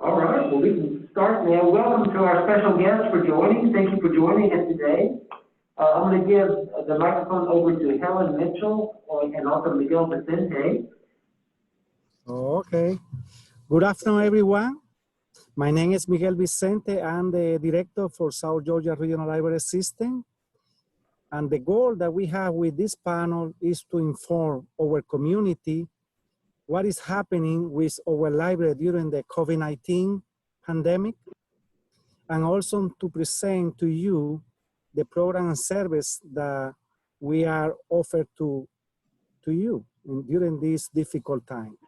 All right, well, we can start now. Welcome to our special guests for joining. Thank you for joining us today. I'm going to give the microphone over to Helen Mitchell and also Miguel Vicente. Okay. Good afternoon, everyone. My name is Miguel Vicente. I'm the director for South Georgia Regional Library System. And the goal that we have with this panel is to inform our community what is happening with our library during the COVID-19 pandemic, and also to present to you the program and service that we are offered to you during this difficult time.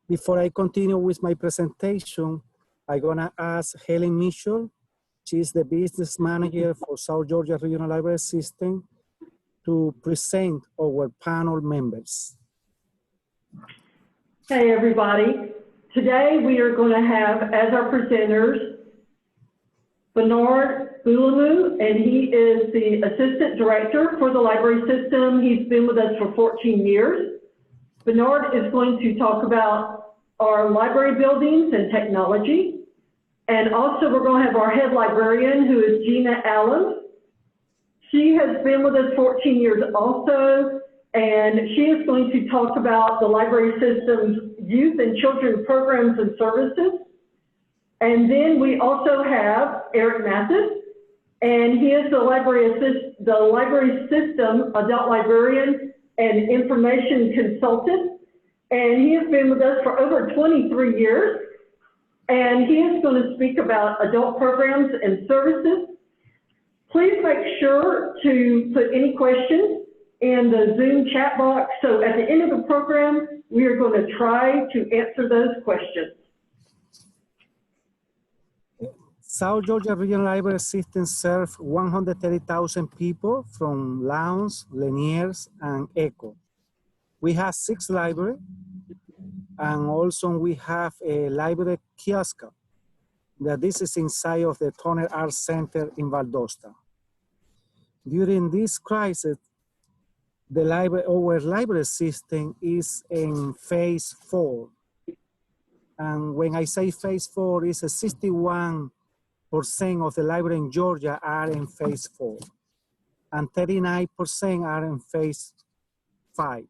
Before I continue with my presentation, I'm gonna ask Helen Mitchell. She's the business manager for South Georgia Regional Library System to present our panel members. Hey everybody. Today we are going to have as our presenters Bernard Boulanou, and he is the Assistant Director for the Library System. He's been with us for 14 years. Bernard is going to talk about our library buildings and technology. And also we're going to have our head librarian, who is Gina Allen. She has been with us 14 years also, and she is going to talk about the library system's youth and children programs and services. And then we also have Eric Mathis, and he is the library system adult librarian and information consultant. And he has been with us for over 23 years. And he is going to speak about adult programs and services. Please make sure to put any questions in the Zoom chat box. So at the end of the program, we are going to try to answer those questions. South Georgia Regional Library System serves 130,000 people from Lowndes, Laniers, and Echo. We have 6 libraries, and also we have a library kiosk that this is inside of the Turner Arts Center in Valdosta. During this crisis, our library system is in phase 4. And when I say phase 4, it's 61% of the library in Georgia are in phase 4. And 39% are in phase 5.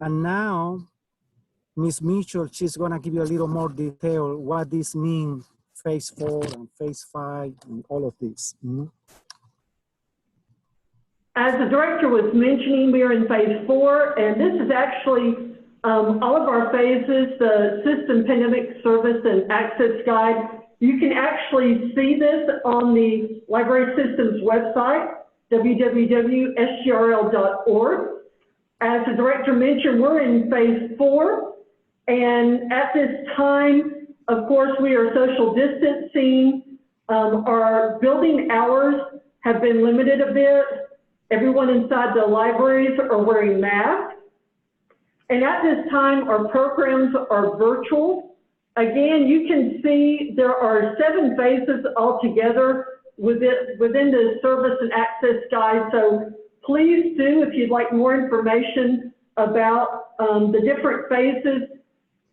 And now, Ms. Mitchell, she's gonna give you a little more detail what this means, phase 4 and phase 5 and all of this. As the director was mentioning, we are in phase 4, and this is actually all of our phases, the system pandemic service and access guide. You can actually see this on the Library System's website, www.sgrl.org. As the director mentioned, we're in phase 4, and at this time, of course, we are social distancing. Our building hours have been limited a bit. Everyone inside the libraries are wearing masks. And at this time, our programs are virtual. Again, you can see there are 7 phases altogether within the service and access guide. So please do, if you'd like more information about the different phases,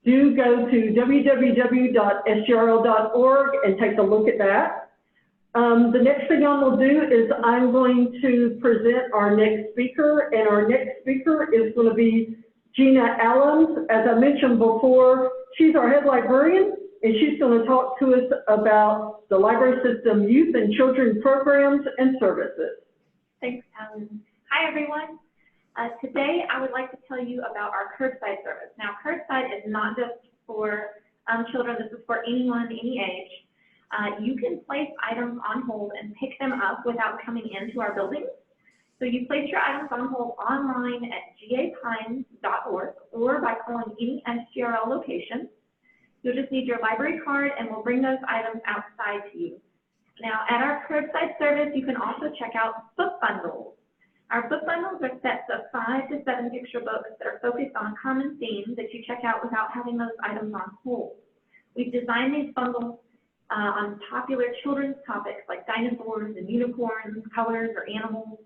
do go to www.sgrl.org and take a look at that. The next thing I'm going to do is I'm going to present our next speaker, and our next speaker is going to be Gina Allen. As I mentioned before, she's our head librarian, and she's going to talk to us about the library system youth and children programs and services. Thanks, Helen. Hi, everyone. Today, I would like to tell you about our curbside service. Now, curbside is not just for children. This is for anyone, any age. You can place items on hold and pick them up without coming into our building. So you place your items on hold online at gapines.org or by calling any SGRL location. You'll just need your library card, and we'll bring those items outside to you. Now, at our curbside service, you can also check out book bundles. Our book bundles are sets of 5 to 7 picture books that are focused on common themes that you check out without having those items on hold. We've designed these bundles on popular children's topics like dinosaurs and unicorns, colors, or animals.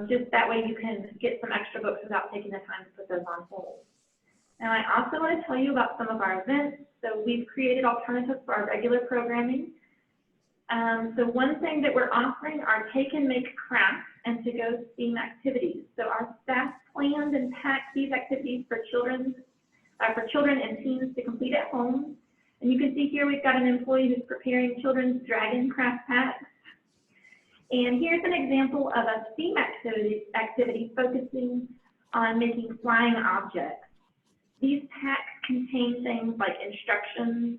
Just that way you can get some extra books without taking the time to put those on hold. Now, I also want to tell you about some of our events. So we've created alternatives for our regular programming. So one thing that we're offering are take and make crafts and to-go STEAM activities. So our staff planned and packed these activities for children and teens to complete at home. And you can see here we've got an employee who's preparing children's dragon craft packs. And here's an example of a STEAM activity focusing on making flying objects. These packs contain things like instructions,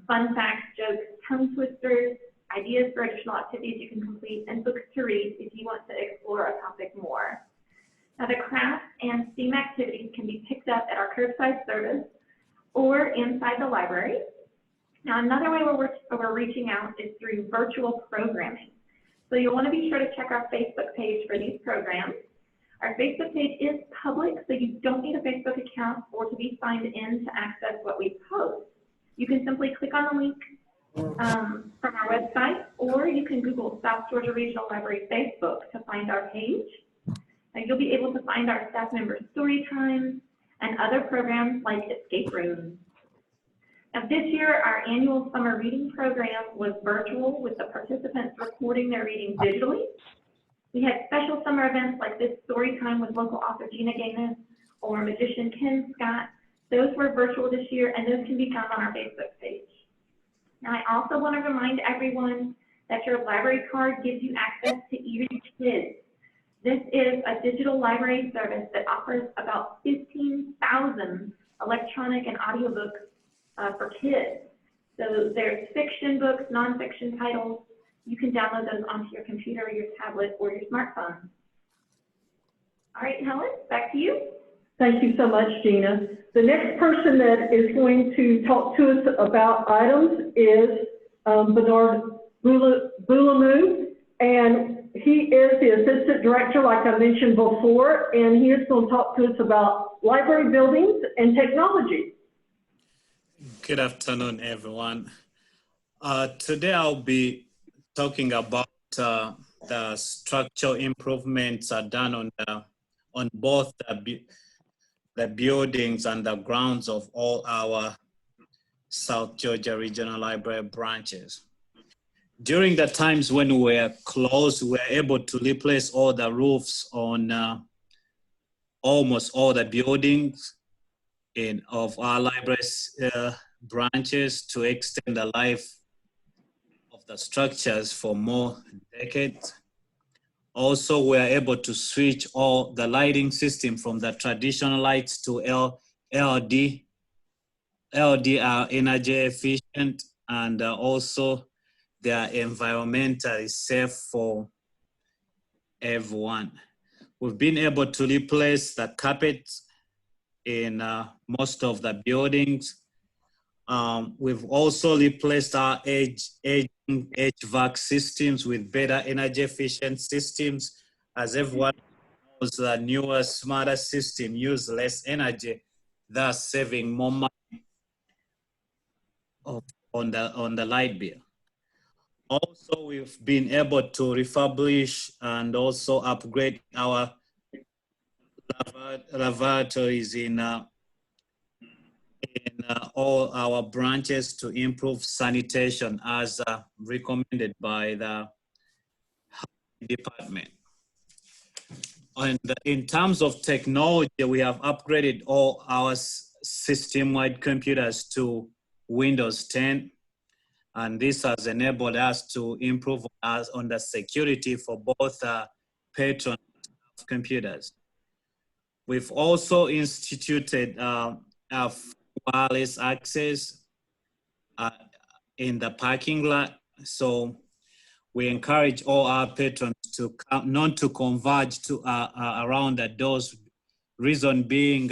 fun facts, jokes, tongue twisters, ideas for additional activities you can complete, and books to read if you want to explore a topic more. Now, the crafts and STEAM activities can be picked up at our curbside service or inside the library. Now, another way we're reaching out is through virtual programming. So you'll want to be sure to check our Facebook page for these programs. Our Facebook page is public, so you don't need a Facebook account or to be signed in to access what we post. You can simply click on the link from our website, or you can Google South Georgia Regional Library Facebook to find our page. And you'll be able to find our staff members' story times and other programs like escape rooms. Now, this year, our annual summer reading program was virtual with the participants recording their reading digitally. We had special summer events like this story time with local author Gina Gaines or magician Ken Scott. Those were virtual this year, and those can be found on our Facebook page. Now, I also want to remind everyone that your library card gives you access to eRead Kids. This is a digital library service that offers about 15,000 electronic and audiobooks for kids. So there's fiction books, nonfiction titles. You can download those onto your computer, your tablet, or your smartphone. All right, Helen, back to you. Thank you so much, Gina. The next person that is going to talk to us about items is Bernard Boulamou, and he is the Assistant Director, like I mentioned before, and he is going to talk to us about library buildings and technology. Good afternoon, everyone. Today I'll be talking about the structural improvements done on both the buildings and the grounds of all our South Georgia Regional Library branches. During the times when we were closed, we were able to replace all the roofs on almost all the buildings of our library's branches to extend the life of the structures for more decades. Also, we are able to switch all the lighting system from the traditional lights to LED. LED are energy efficient, and also they are environmentally safe for everyone. We've been able to replace the carpets in most of the buildings. We've also replaced our HVAC systems with better energy efficient systems. As everyone knows, the newer, smarter system use less energy, thus saving more money on the light bill. Also, we've been able to refurbish and also upgrade our lavatories in all our branches to improve sanitation as recommended by the health department. And in terms of technology, we have upgraded all our system-wide computers to Windows 10. And this has enabled us to improve on the security for both patron and computers. We've also instituted wireless access in the parking lot. So we encourage all our patrons to not to converge to around the doors. Reason being,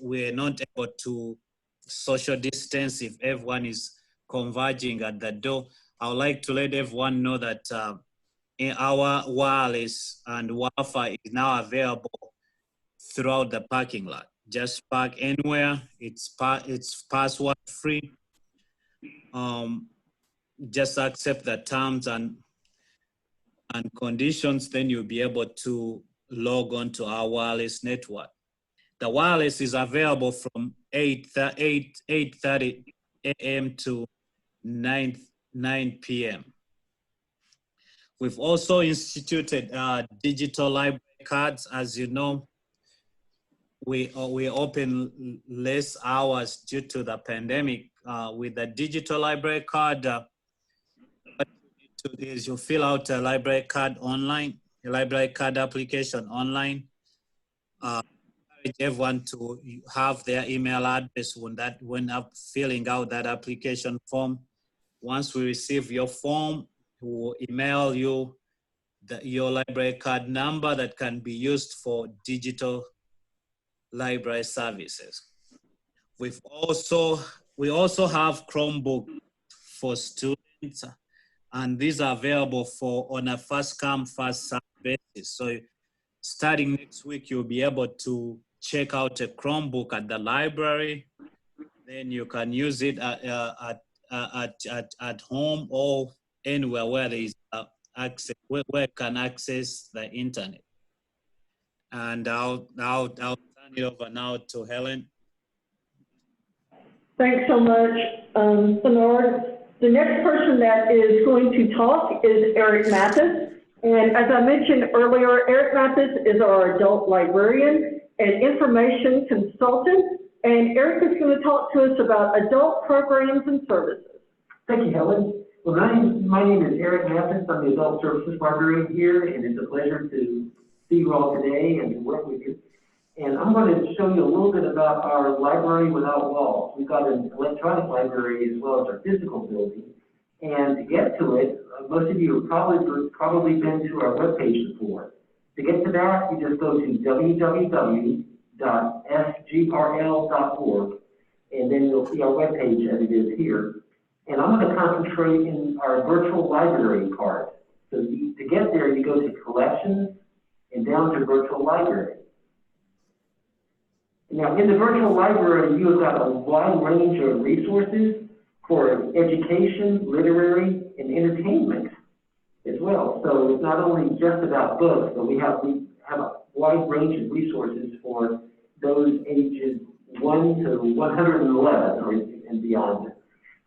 we're not able to social distance if everyone is converging at the door. I would like to let everyone know that our wireless and Wi-Fi is now available throughout the parking lot. Just park anywhere. It's password free. Just accept the terms and conditions, then you'll be able to log on to our wireless network. The wireless is available from 8:30 a.m. to 9 p.m. We've also instituted digital library cards. As you know, we open less hours due to the pandemic. With the digital library card, what you need to do is you fill out a library card online, a library card application online. Encourage everyone to have their email address when filling out that application form. Once we receive your form, we will email you your library card number that can be used for digital library services. We also have Chromebook for students, and these are available on a first come, first served basis. So starting next week, you'll be able to check out a Chromebook at the library. Then you can use it at home or anywhere where there is access, where you can access the internet. And I'll turn it over now to Helen. Thanks so much, Bernard. The next person that is going to talk is Eric Mathis. And as I mentioned earlier, Eric Mathis is our adult librarian and information consultant. And Eric is going to talk to us about adult programs and services. Thank you, Helen. Well, my name is Eric Mathis. I'm the Adult Services Librarian here, and it's a pleasure to see you all today and to work with you. And I'm going to show you a little bit about our library without walls. We've got an electronic library as well as our physical building. And to get to it, most of you have probably been to our webpage before. To get to that, you just go to www.sgrl.org, and then you'll see our webpage as it is here. And I'm going to concentrate in our virtual library part. So to get there, you go to collections and down to virtual library. Now, in the virtual library, you have got a wide range of resources for education, literary, and entertainment as well. So it's not only just about books, but we have a wide range of resources for those ages 1 to 111 and beyond.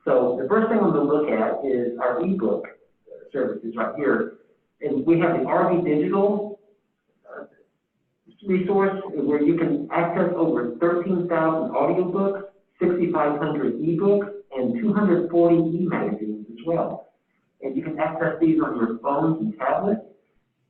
So the first thing I'm going to look at is our ebook services right here. And we have the RV Digital resource where you can access over 13,000 audiobooks, 6,500 ebooks, and 240 e-magazines as well. And you can access these on your phones and tablets.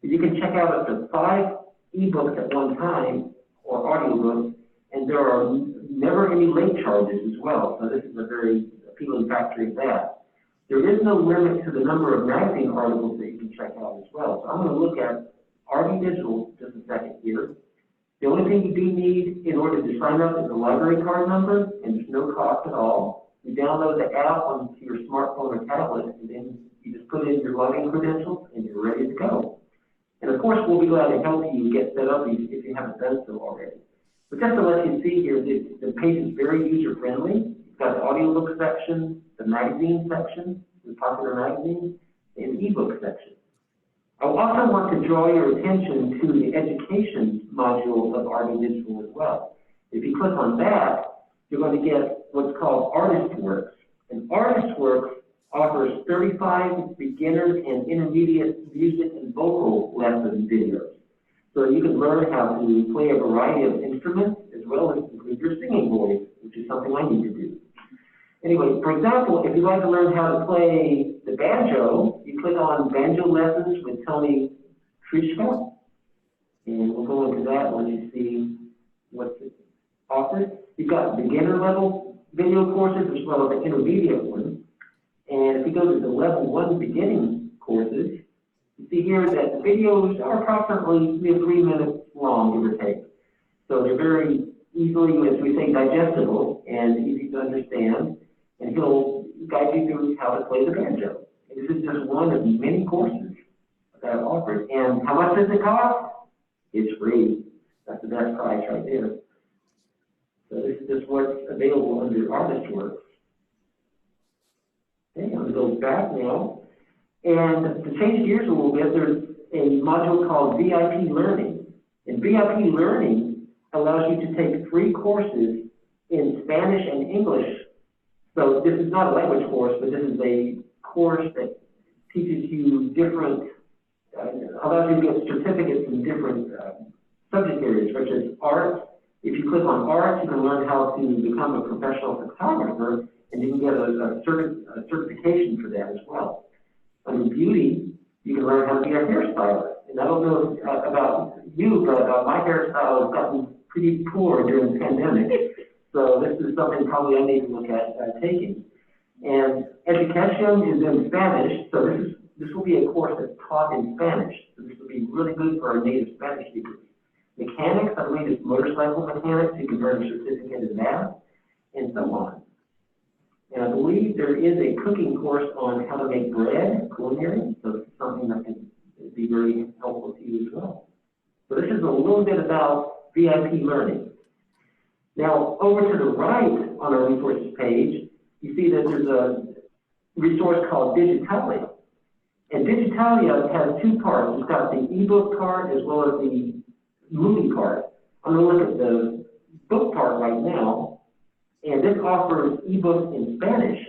You can check out up to 5 ebooks at one time, or audiobooks, and there are never any late charges as well. So this is a very appealing factor of that. There is no limit to the number of magazine articles that you can check out as well. So I'm going to look at RV Digital just a second here. The only thing you do need in order to sign up is a library card number, and there's no cost at all. You download the app onto your smartphone or tablet, and then you just put in your login credentials, and you're ready to go. And of course, we'll be glad to help you get set up if you haven't done so already. But just to let you see here, the page is very user-friendly. You've got the audiobook section, the magazine section, the popular magazines, and the ebook section. I also want to draw your attention to the education module of RV Digital as well. If you click on that, you're going to get what's called ArtistWorks. And ArtistWorks offers 35 beginner and intermediate music and vocal lesson videos. So you can learn how to play a variety of instruments as well as include your singing voice, which is something I need to do. Anyway, for example, if you'd like to learn how to play the banjo, you click on Banjo Lessons with Tony Trischka, and we'll go into that when you see what's offered. You've got beginner level video courses as well as the intermediate ones. And if you go to the level 1 beginning courses, you see here that the videos are approximately 3 minutes long, give or take. So they're very easily, as we say, digestible and easy to understand. And he'll guide you through how to play the banjo. And this is just one of many courses that are offered. And how much does it cost? It's free. That's the best price right there. So this is just what's available under ArtistWorks. Okay, I'm going to go back now. And to change gears a little bit, there's a module called VIP Learning. And VIP Learning allows you to take 3 courses in Spanish and English. So this is not a language course, but this is a course that teaches you different, allows you to get certificates in different subject areas, such as art. If you click on art, you can learn how to become a professional photographer, and you can get a certification for that as well. Under beauty, you can learn how to be a hairstylist. And I don't know about you, but my hairstyle has gotten pretty poor during the pandemic. So this is something probably I need to look at taking. And education is in Spanish, so this will be a course that's taught in Spanish. So this will be really good for our native Spanish speakers. Mechanics, I believe, is motorcycle mechanics. You can earn a certificate in that, and so on. And I believe there is a cooking course on how to make bread, culinary. So this is something that can be very helpful to you as well. So this is a little bit about VIP learning. Now, over to the right on our resources page, you see that there's a resource called Digitalia. And Digitalia has 2 parts. It's got the ebook part as well as the movie part. I'm going to look at the book part right now, and this offers ebooks in Spanish,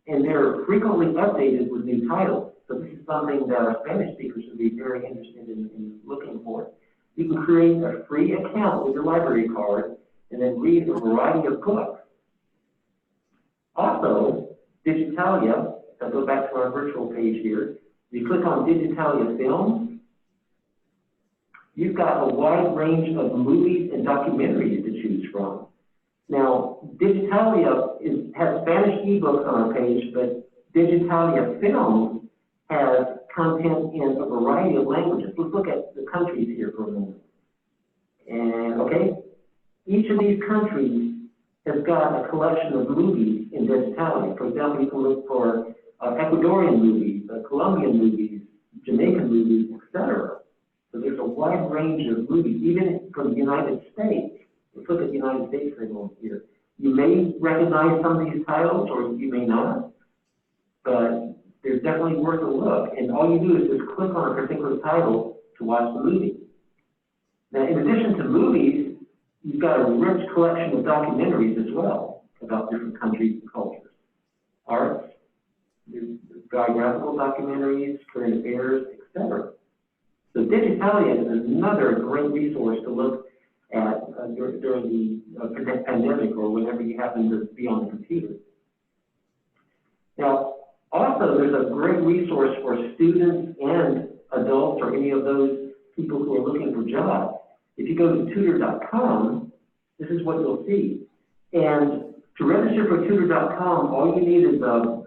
and they're frequently updated with new titles. So this is something that our Spanish speakers would be very interested in looking for. You can create a free account with your library card and then read a variety of books. Also, Digitalia, I'll go back to our virtual page here. You click on Digitalia Films, you've got a wide range of movies and documentaries to choose from. Now, Digitalia has Spanish ebooks on our page, but Digitalia Films has content in a variety of languages. Let's look at the countries here for a moment. And, okay, each of these countries has got a collection of movies in Digitalia. For example, you can look for Ecuadorian movies, Colombian movies, Jamaican movies, etc. So there's a wide range of movies, even from the United States. Let's look at the United States for a moment here. You may recognize some of these titles, or you may not, but they're definitely worth a look. And all you do is just click on a particular title to watch the movie. Now, in addition to movies, you've got a rich collection of documentaries as well about different countries and cultures. Arts, biographical documentaries, current affairs, etc. So Digitalia is another great resource to look at during the pandemic or whenever you happen to be on the computer. Now, also there's a great resource for students and adults or any of those people who are looking for jobs. If you go to tutor.com, this is what you'll see. And to register for tutor.com, all you need is a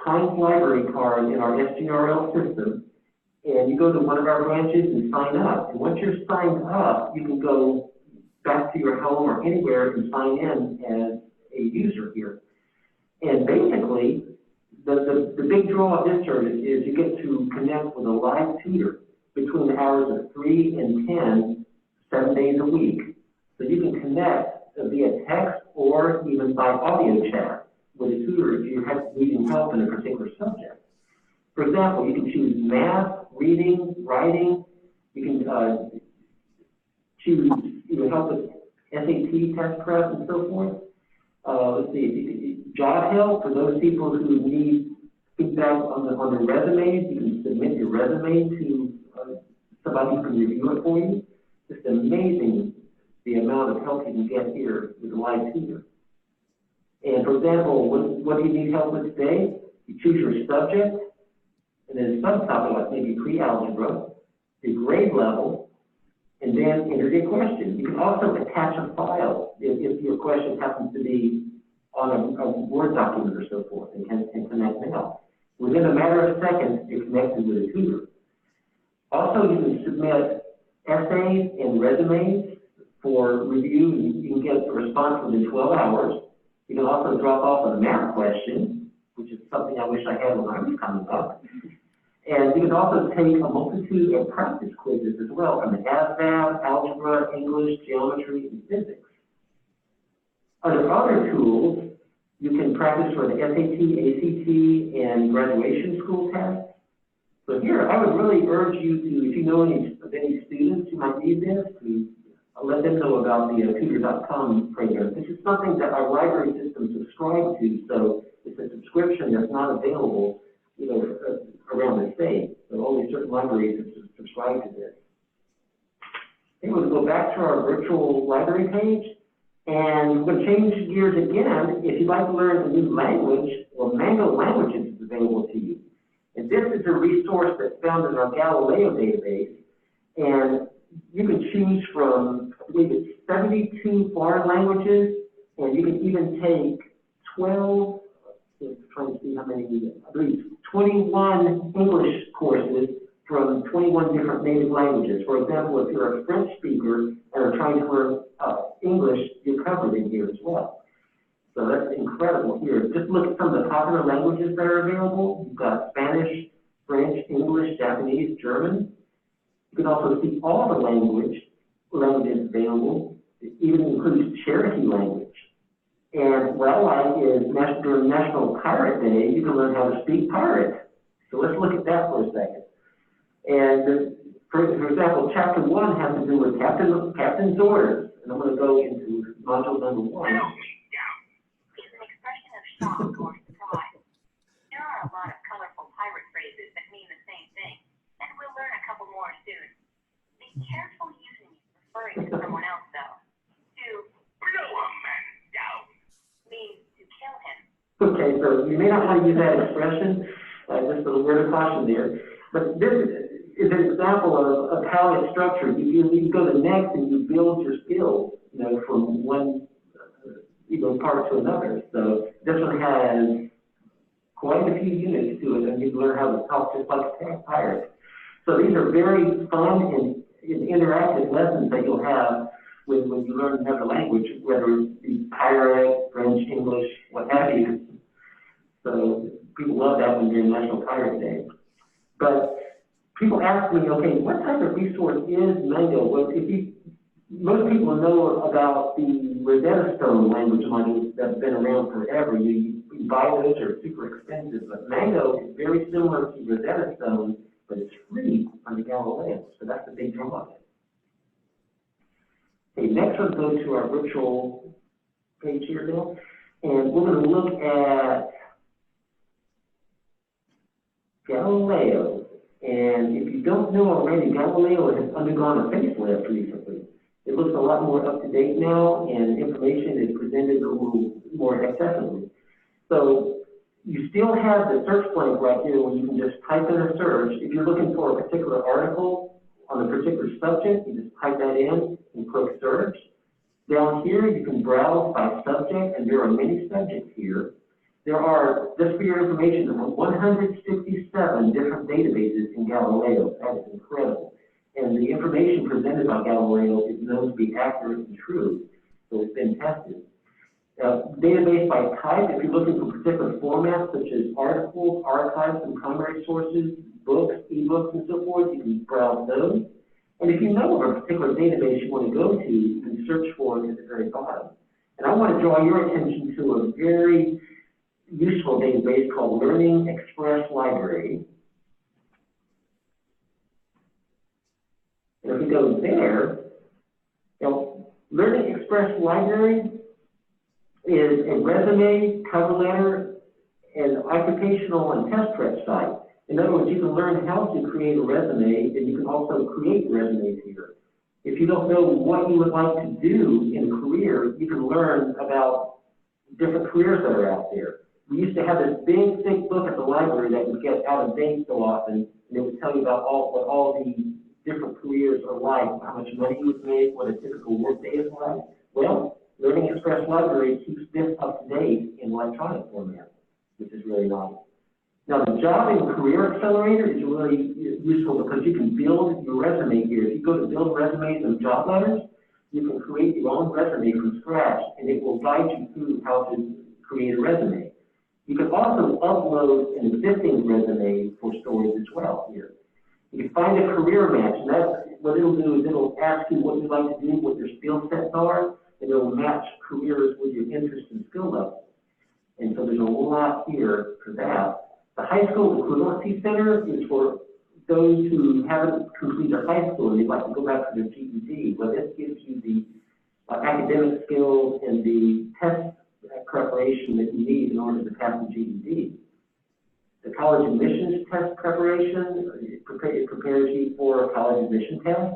Pines library card in our SGRL system, and you go to one of our branches and sign up. And once you're signed up, you can go back to your home or anywhere and sign in as a user here. And basically, the big draw of this service is you get to connect with a live tutor between the hours of 3 and 10, 7 days a week. So you can connect via text or even by audio chat with a tutor if you're needing help in a particular subject. For example, you can choose math, reading, writing. You can choose help with SAT test prep and so forth. Let's see, job help for those people who need feedback on their resumes. You can submit your resume to somebody who can review it for you. It's amazing the amount of help you can get here with a live tutor. And for example, what do you need help with today? You choose your subject, and then a subtopic like maybe pre-algebra, the grade level, and then enter your question. You can also attach a file if your question happens to be on a Word document or so forth, and can connect now. Within a matter of seconds, you're connected with a tutor. Also, you can submit essays and resumes for review. You can get a response within 12 hours. You can also drop off a math question, which is something I wish I had when I was coming up. And you can also take a multitude of practice quizzes as well on the ASVAB, algebra, English, geometry, and physics. Under other tools, you can practice for the SAT, ACT, and graduation school tests. So here, I would really urge you to, if you know any students who might need this, to let them know about the tutor.com program. This is something that our library system subscribes to, so it's a subscription that's not available, around the state. So only certain libraries subscribe to this. Okay, we'll go back to our virtual library page, and we're going to change gears again. If you'd like to learn a new language, well, Mango Languages is available to you. And this is a resource that's found in our Galileo database, and you can choose from, I believe it's 72 foreign languages, and you can even take 12, I'm trying to see how many, I believe 21 English courses from 21 different native languages. For example, if you're a French speaker and are trying to learn English, you're covered in here as well. So that's incredible here. Just look at some of the popular languages that are available. You've got Spanish, French, English, Japanese, German. You can also see all the languages available. It even includes Cherokee language. And what I like is during National Pirate Day, you can learn how to speak pirate. So let's look at that for a second. And for example, chapter 1 has to do with Captain's orders. And I'm going to go into module number 1. It's an expression of shock or surprise. There are a lot of colorful pirate phrases that mean the same thing, and we'll learn a couple more soon. Be careful using these referring to someone else, though. To blow a man down means to kill him. Okay, so you may not want to use that expression, just a word of caution there. But this is an example of how it's structured. You go to next and you build your skills, from one part to another. So this one has quite a few units to it, and you can learn how to talk just like a pirate. So these are very fun and interactive lessons that you'll have when you learn another language, whether it be pirate, French, English, what have you. So people love that when you're National Pirate Day. But people ask me, okay, what type of resource is Mango? Well, most people know about the Rosetta Stone language modules that have been around forever. You buy those, are super expensive, but Mango is very similar to Rosetta Stone, but it's free on the Galileo, so that's the big draw of it. Okay, next let's go to our virtual page here now, and we're going to look at Galileo. And if you don't know already, Galileo has undergone a facelift recently. It looks a lot more up to date now, and information is presented a little more accessibly. So you still have the search blank right here where you can just type in a search. If you're looking for a particular article on a particular subject, you just type that in and click search. Down here, you can browse by subject, and there are many subjects here. There are, just for your information, there are 167 different databases in Galileo. That is incredible. And the information presented by Galileo is known to be accurate and true, so it's been tested. Database by type, if you're looking for particular formats such as articles, archives, and primary sources, books, ebooks, and so forth, you can browse those. And if you know of a particular database you want to go to, you can search for it at the very bottom. And I want to draw your attention to a very useful database called Learning Express Library. And if we go there, Learning Express Library is a resume, cover letter, and occupational and test prep site. In other words, you can learn how to create a resume, and you can also create resumes here. If you don't know what you would like to do in a career, you can learn about different careers that are out there. We used to have this big, thick book at the library that would get out of date so often, and it would tell you about what all the different careers are like, how much money you would make, what a typical workday is like. Well, Learning Express Library keeps this up to date in electronic format, which is really nice. Now, the Job and Career Accelerator is really useful because you can build your resume here. If you go to build resumes and job letters, you can create your own resume from scratch, and it will guide you through how to create a resume. You can also upload an existing resume for storage as well here. You can find a career match, and that's what it'll do is it'll ask you what you'd like to do, what your skill sets are, and it'll match careers with your interests and skill levels. And so there's a lot here for that. The High School Equivalency Center is for those who haven't completed high school and they'd like to go back to their GED, well, this gives you the academic skills and the test preparation that you need in order to pass the GED. The college admissions test preparation, it prepares you for a college admission test.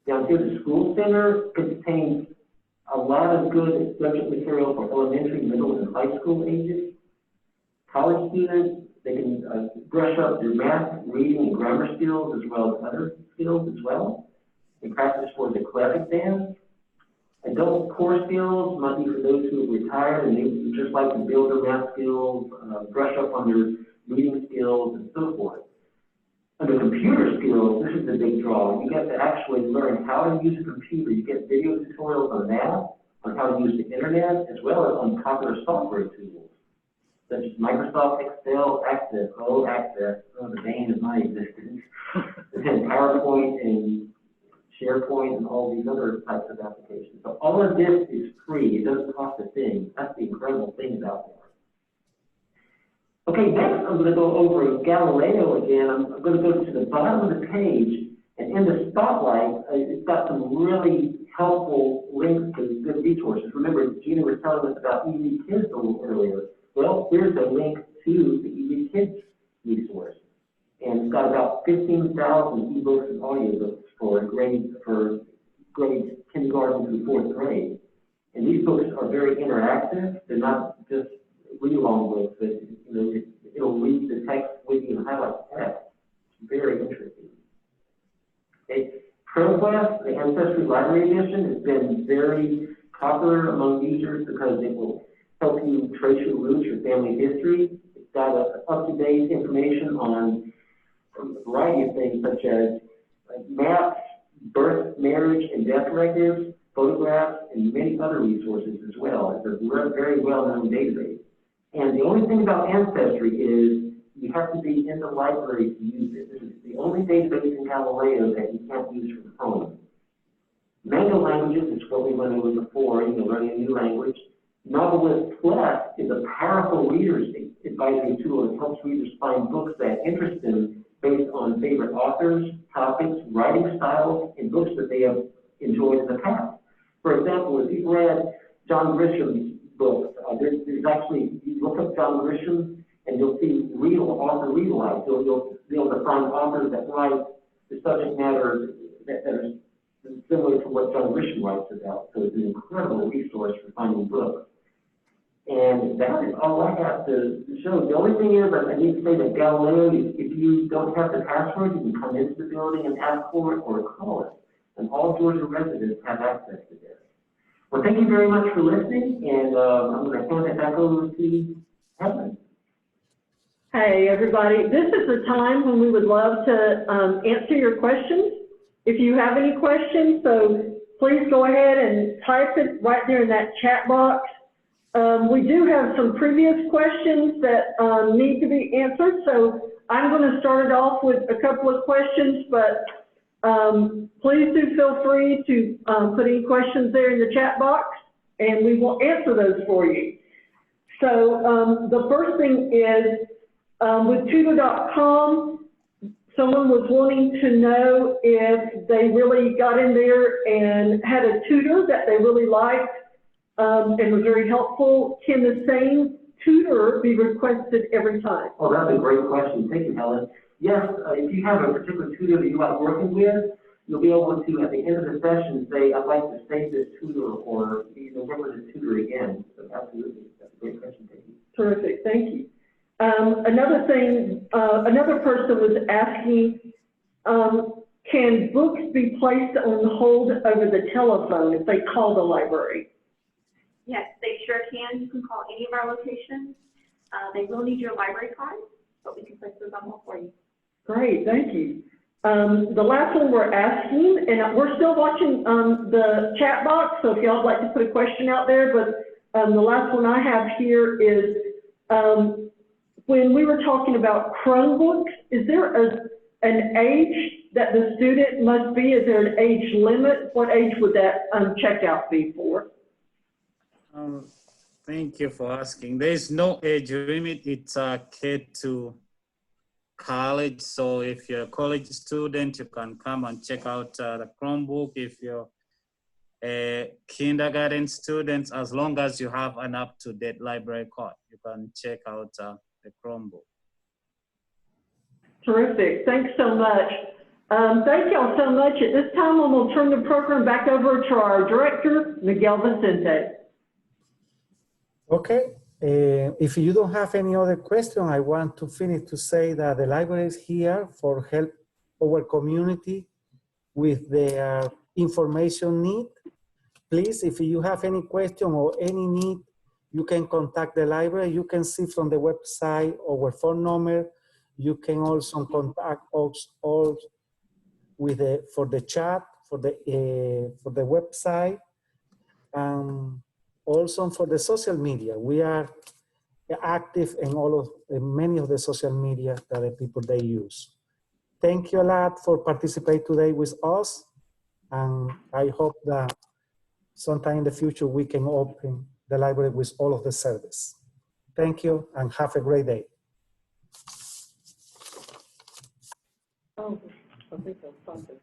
Down here, the school center contains a lot of good subject material for elementary, middle, and high school ages. College students, they can brush up their math, reading, and grammar skills, as well as other skills as well. They practice for the CLEP exam. Adult core skills might be for those who have retired and they would just like to build their math skills, brush up on their reading skills, and so forth. Under computer skills, this is the big draw. You get to actually learn how to use a computer. You get video tutorials on that, on how to use the internet, as well as on popular software tools, such as Microsoft Excel, Access, the bane of my existence, and PowerPoint and SharePoint and all these other types of applications. So all of this is free. It doesn't cost a thing. That's the incredible thing about it. Okay, next I'm going to go over Galileo again. I'm going to go to the bottom of the page, and in the spotlight, it's got some really helpful links to good resources. Remember, Gina was telling us about EV Kids a little earlier. Well, here's a link to the EV Kids resource. And it's got about 15,000 ebooks and audiobooks for grades kindergarten through fourth grade. And these books are very interactive. They're not just read-along books, but it'll read the text with you and highlight the text. It's very interesting. Okay. ProQuest, the Ancestry Library Edition, has been very popular among users because it will help you trace your roots, your family history. It's got up-to-date information on a variety of things such as maps, birth, marriage, and death records, photographs, and many other resources as well. It's a very well-known database. And the only thing about Ancestry is you have to be in the library to use it. This is the only database in Galileo that you can't use from home. Mango Languages is what we went over before, learning a new language. Novelist Plus is a powerful reader's advisory tool that helps readers find books that interest them based on favorite authors, topics, writing styles, and books that they have enjoyed in the past. For example, if you've read John Grisham's books, there's actually, you look up John Grisham and you'll see author read-alikes. So you'll be able to find authors that write the subject matter that are similar to what John Grisham writes about. So it's an incredible resource for finding books. And that is all I have to show. The only thing is, I need to say that Galileo, if you don't have the password, you can come into the building and ask for it or call it. And all Georgia residents have access to this. Well, thank you very much for listening, and I'm going to hand it back over to Helen. Hey, everybody. This is the time when we would love to answer your questions. If you have any questions, so please go ahead and type it right there in that chat box. We do have some previous questions that need to be answered, so I'm going to start it off with a couple of questions, but please do feel free to put any questions there in the chat box, and we will answer those for you. So the first thing is, with Tutor.com, someone was wanting to know if they really got in there and had a tutor that they really liked and was very helpful. Can the same tutor be requested every time? Oh, that's a great question. Thank you, Helen. Yes, if you have a particular tutor that you like working with, you'll be able to, at the end of the session, say, I'd like to save this tutor or work with this tutor again. So absolutely, that's a great question. Thank you. Terrific, thank you. Another thing, another person was asking, can books be placed on hold over the telephone if they call the library? Yes, they sure can. You can call any of our locations. They will need your library card, but we can place those on hold for you. Great, thank you. The last one we're asking, and we're still watching the chat box, so if y'all would like to put a question out there, but the last one I have here is, when we were talking about Chromebooks, is there an age that the student must be? Is there an age limit? What age would that checkout be for? Thank you for asking. There is no age limit. It's K to college. So if you're a college student, you can come and check out the Chromebook. If you're a kindergarten student, as long as you have an up-to-date library card, you can check out the Chromebook. Terrific. Thanks so much. Thank y'all so much. At this time, I'm going to turn the program back over to our director, Miguel Vicente. Okay. If you don't have any other question, I want to finish to say that the library is here for help our community with their information need. Please, if you have any question or any need, you can contact the library. You can see from the website our phone number. You can also contact us all with for the chat, for the website, and also for the social media. We are active in many of the social media that the people they use. Thank you a lot for participating today with us, and I hope that sometime in the future we can open the library with all of the service. Thank you and have a great day. Oh, I think that's something.